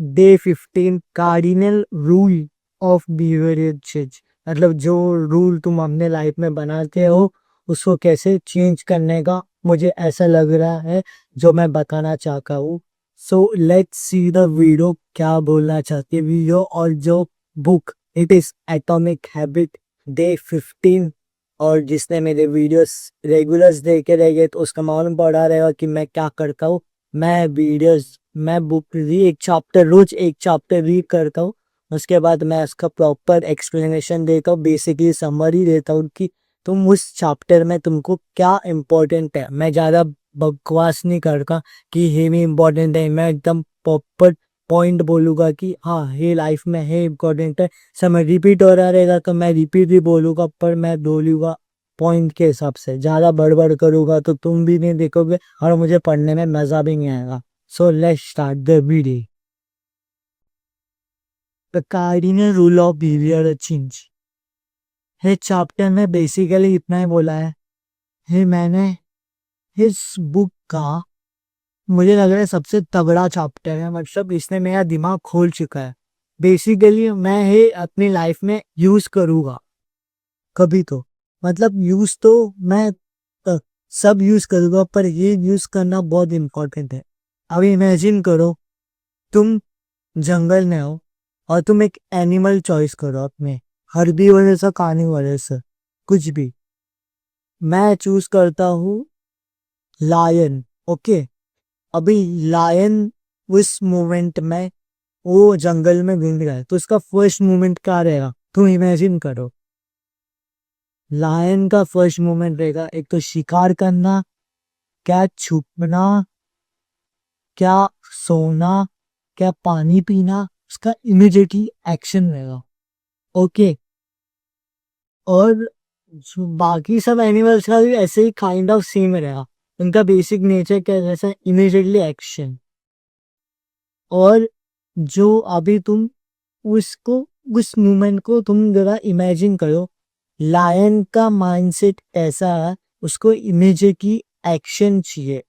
Day 15 cardinal rule of behaviour change, मतलब जो rule तुम अपने लाइफ में बनाते हो उसको कैसे चेंज करने का मुझे ऐसा लग रहा है जो मैं बताना चाहता हूँ। So let's see the video, क्या बोलना चाहती है वीडियो। और जो book, it is atomic habit day 15। और जिसने मेरे वीडियोस रेगुलर्स देखे रहेंगे तो उसका मालूम पड़ा रहेगा कि मैं क्या करता हूँ। मैं बुक एक चैप्टर रोज एक चैप्टर रीड करता हूँ। उसके बाद मैं उसका प्रॉपर एक्सप्लेनेशन देता हूँ, बेसिकली समरी देता हूँ कि तुम उस चैप्टर में तुमको क्या इम्पोर्टेंट है। मैं ज़्यादा बकवास नहीं करता कि ये भी इम्पोर्टेंट है, मैं एकदम प्रॉपर पॉइंट बोलूँगा कि हाँ ये लाइफ में है इम्पोर्टेंट है। समय रिपीट हो रहा रहेगा तो मैं रिपीट भी बोलूँगा, पर मैं बोलूँगा पॉइंट के हिसाब से। ज़्यादा बड़बड़ करूँगा तो तुम भी नहीं देखोगे और मुझे पढ़ने में मज़ा भी नहीं आएगा। So let's start the video. The cardinal rule of behaviour change. ये चैप्टर में बेसिकली इतना ही बोला है। ये मैंने इस बुक का, मुझे लग रहा है सबसे तगड़ा चैप्टर है, मतलब इसने मेरा दिमाग खोल चुका है। बेसिकली मैं ये अपनी लाइफ में यूज करूँगा कभी तो, मतलब यूज तो मैं अ, सब यूज करूँगा, पर ये यूज करना बहुत इम्पोर्टेंट है। अभी इमेजिन करो तुम जंगल में हो और तुम एक एनिमल चॉइस करो अपने, हर्बी वजह से खाने वजह से कुछ भी। मैं चूज करता हूँ लायन। ओके, अभी लायन उस मोमेंट में वो जंगल में घूम रहा है तो उसका फर्स्ट मोमेंट क्या रहेगा तुम इमेजिन करो। लायन का फर्स्ट मोमेंट रहेगा एक तो शिकार करना, क्या छुपना, क्या सोना, क्या पानी पीना। उसका इमिडिएटली एक्शन रहेगा। ओके, और जो बाकी सब एनिमल्स का भी ऐसे ही काइंड ऑफ सेम रहेगा। उनका बेसिक नेचर क्या है, जैसा इमिडिएटली एक्शन। और जो अभी तुम उसको, उस मूवमेंट को तुम जरा इमेजिन करो। लायन का माइंडसेट ऐसा है, उसको इमीडिएटली एक्शन चाहिए।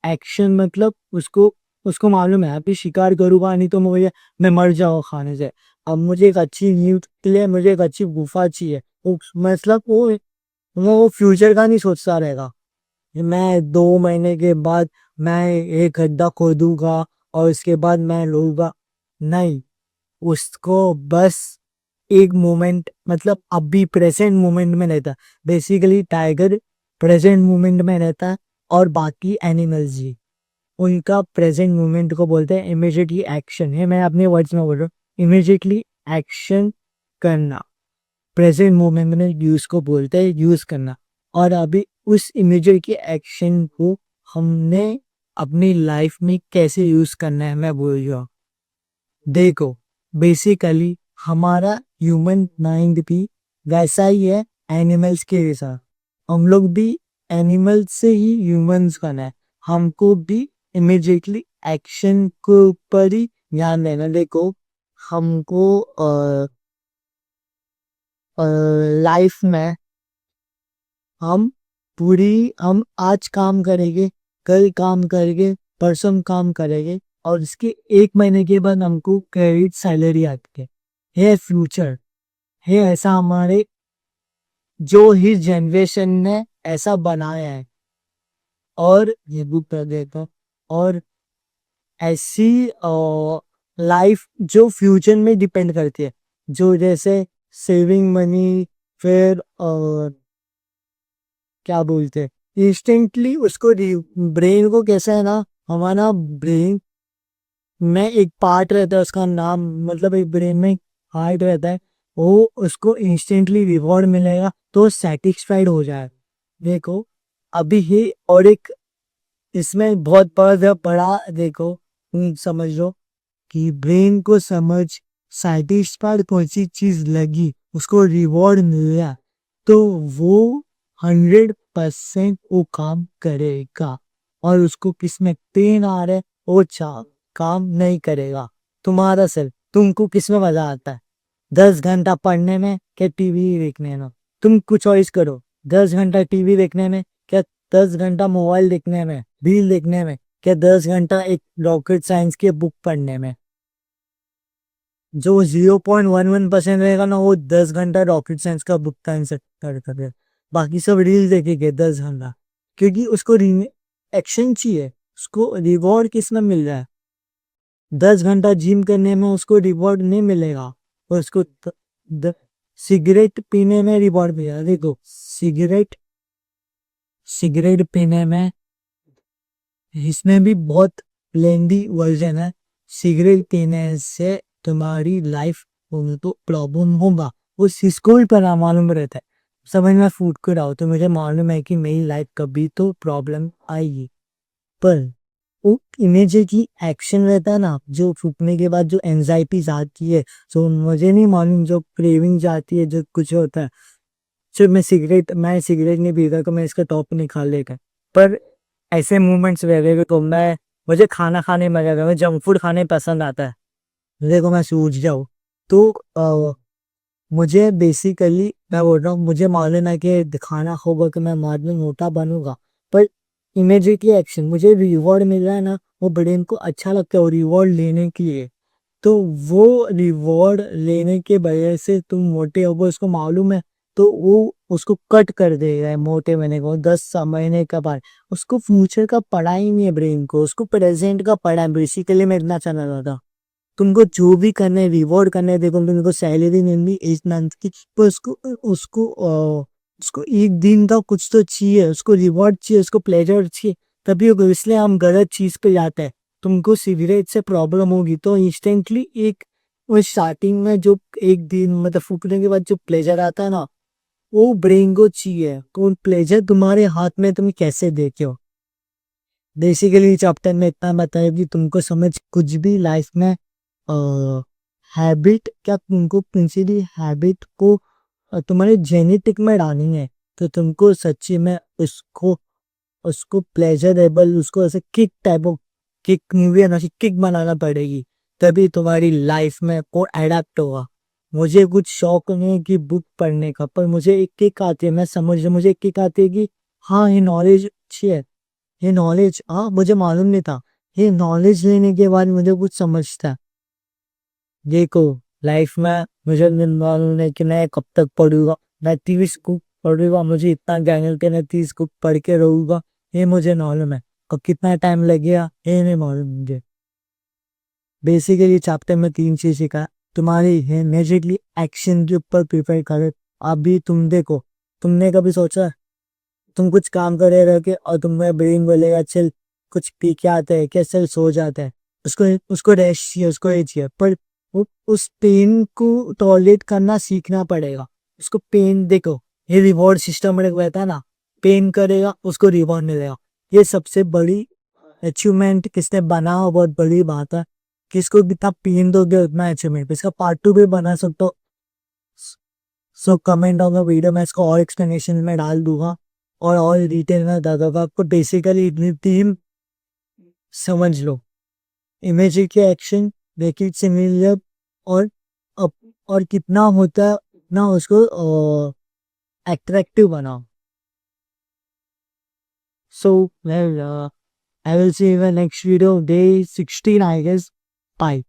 एक्शन मतलब उसको उसको मालूम है अभी शिकार करूंगा नहीं तो मुझे मैं मर जाऊँ खाने से। अब मुझे एक अच्छी नींद के लिए मुझे एक अच्छी गुफा चाहिए। मतलब वो फ्यूचर का नहीं सोचता रहेगा। मैं 2 महीने के बाद मैं एक गड्ढा खोदूंगा और उसके बाद मैं लूंगा, नहीं। उसको बस एक मोमेंट, मतलब अभी प्रेजेंट मोमेंट में रहता। बेसिकली टाइगर प्रेजेंट मोमेंट में रहता है और बाकी एनिमल्स जी उनका प्रेजेंट मोमेंट को बोलते हैं इमीडिएटली एक्शन। है, मैं अपने वर्ड्स में बोल रहा हूँ, इमीडिएटली एक्शन करना। प्रेजेंट मोमेंट में यूज को बोलते हैं यूज करना। और अभी उस इमीडिएटली एक्शन को हमने अपनी लाइफ में कैसे यूज करना है मैं बोल रहा हूँ। देखो, बेसिकली हमारा ह्यूमन माइंड भी वैसा ही है एनिमल्स के जैसा। हम लोग भी एनिमल से ही ह्यूमंस बना है। हमको भी इमिडिएटली एक्शन के ऊपर ही ध्यान देना। देखो, हमको लाइफ में हम आज काम करेंगे, कल काम करेंगे, परसों काम करेंगे और इसके 1 महीने के बाद हमको क्रेडिट सैलरी आती है फ्यूचर। है ऐसा हमारे जो ही जनरेशन ने ऐसा बनाया है। और ये बुक कर देता हूँ। और ऐसी लाइफ जो फ्यूचर में डिपेंड करती है, जो जैसे सेविंग मनी, फिर क्या बोलते हैं इंस्टेंटली उसको ब्रेन को कैसा है ना, हमारा ब्रेन में एक पार्ट रहता है उसका नाम, मतलब एक ब्रेन में हार्ट रहता है, वो उसको इंस्टेंटली रिवॉर्ड मिलेगा तो सेटिस्फाइड हो जाए। देखो, अभी ही और एक इसमें बहुत बड़ा देखो, समझ लो कि ब्रेन को समझ सेटिस्फाइड कौन सी चीज लगी, उसको रिवॉर्ड मिला तो वो 100% वो काम करेगा। और उसको किसमें पेन आ रहा है वो काम नहीं करेगा। तुम्हारा सर, तुमको किसमें मजा आता है, 10 घंटा पढ़ने में क्या टीवी देखने में? तुम कुछ चॉइस करो, 10 घंटा टीवी देखने में क्या 10 घंटा मोबाइल देखने में, रील देखने में, क्या 10 घंटा एक रॉकेट साइंस की बुक पढ़ने में। जो 0.11% रहेगा ना, वो 10 घंटा रॉकेट साइंस का बुक टाइम सेट कर बाकी सब रील देखेंगे 10 घंटा, क्योंकि उसको एक्शन चाहिए, उसको रिवॉर्ड किस में मिल रहा है। 10 घंटा जिम करने में उसको रिवॉर्ड नहीं मिलेगा, और उसको सिगरेट पीने में रिवॉर्ड मिलेगा। देखो, सिगरेट सिगरेट पीने में, इसमें भी बहुत लेंदी वर्जन है। सिगरेट पीने से तुम्हारी लाइफ में तो प्रॉब्लम होगा, वो सिस्को ही पर मालूम रहता है। समझ में फूट कर आओ तो मुझे मालूम है कि मेरी लाइफ कभी तो प्रॉब्लम आएगी, पर वो इमीडिएटली एक्शन रहता है ना, जो फूकने के बाद जो एंजाइटी आती है, जो मुझे नहीं मालूम, जो क्रेविंग आती है, जो कुछ होता है। सिर्फ मैं सिगरेट नहीं पीता तो मैं इसका टॉप नहीं खा लेगा, पर ऐसे मूवमेंट्स रहेगा तो मुझे खाना खाने में लगा, जंक फूड खाने पसंद आता है। देखो मैं सूझ जाऊँ तो मुझे बेसिकली मैं बोल रहा हूँ, मुझे मालूम है कि दिखाना होगा कि मैं बाद में मोटा बनूंगा, पर इमीडिएटली एक्शन, मुझे रिवॉर्ड मिल रहा है ना, वो ब्रेन को अच्छा लगता है, वो रिवॉर्ड लेने के लिए। तो वो रिवॉर्ड लेने के वजह से तुम मोटे हो, उसको मालूम है, तो वो उसको कट कर देगा मोटे होने को 10 महीने का बाद। उसको फ्यूचर का पढ़ा ही नहीं है ब्रेन को, उसको प्रेजेंट का पढ़ा है। बेसिकली मैं इतना चला रहा था, तुमको जो भी करना है, रिवॉर्ड करना है, देखो तुमको सैलरी मिलनी 8 मंथ की, पर उसको एक दिन का कुछ तो चाहिए, उसको रिवॉर्ड चाहिए, उसको प्लेजर चाहिए, तभी होगा। इसलिए हम गलत चीज पे जाते हैं। तुमको सिगरेट से प्रॉब्लम होगी तो इंस्टेंटली एक, वो स्टार्टिंग में जो एक दिन मतलब फूकने के बाद जो प्लेजर आता है ना, वो ब्रेन को चाहिए। कौन प्लेजर तुम्हारे हाथ में, तुम कैसे देते हो। बेसिकली चैप्टर में इतना बताया कि तुमको समझ कुछ भी लाइफ में हैबिट, क्या तुमको प्रिंसिपली हैबिट को तुम्हारे जेनेटिक में डालनी है, तो तुमको सच्ची में उसको उसको प्लेजरेबल, उसको ऐसे kick type of kick movie है ना, किक बनाना पड़ेगी, तभी तुम्हारी लाइफ में को एडेप्ट होगा। मुझे कुछ शौक नहीं है कि बुक पढ़ने का, पर मुझे एक किक आती है, मैं समझ मुझे एक किक आती है कि हाँ ये नॉलेज अच्छी है, ये नॉलेज, हाँ मुझे मालूम नहीं था, ये नॉलेज लेने के बाद मुझे कुछ समझता है। देखो, लाइफ में मुझे मालूम है कि मैं कब तक पढ़ूंगा, मैं 30 बुक पढ़ूंगा, मुझे इतना ज्ञान है कि मैं 30 बुक पढ़ के रहूंगा, ये मुझे मालूम है। और कितना टाइम लगेगा ये नहीं मालूम मुझे। बेसिकली चैप्टर में 3 चीज सीखा, तुम्हारी इमीडिएटली एक्शन के ऊपर प्रिपेयर करे। अभी तुम देखो, तुमने कभी सोचा तुम कुछ काम करे रह के और तुम्हें ब्रेन बोलेगा चल कुछ पी के आते हैं, क्या चल सो जाता है, उसको उसको रेस्ट चाहिए, उसको ये चाहिए, पर उस पेन को टॉलरेट करना सीखना पड़ेगा। उसको पेन देखो, ये रिवॉर्ड सिस्टम रहता है ना, पेन करेगा उसको रिवॉर्ड मिलेगा। ये सबसे बड़ी अचीवमेंट किसने बना हो, बहुत बड़ी बात है। किसको कितना पेन दोगे उतना अचीवमेंट। इसका पार्ट 2 भी बना सकते हो, so comment on the video, मैं इसको और एक्सप्लेनेशन में डाल दूंगा और डिटेल में बता दूंगा आपको। बेसिकली इतनी तीन समझ लो, इमेज के एक्शन, देखिए सिमिलर, और और कितना होता है ना, उसको अट्रैक्टिव बनाओ। So well, I will see you in next video, day 16 I guess. Bye.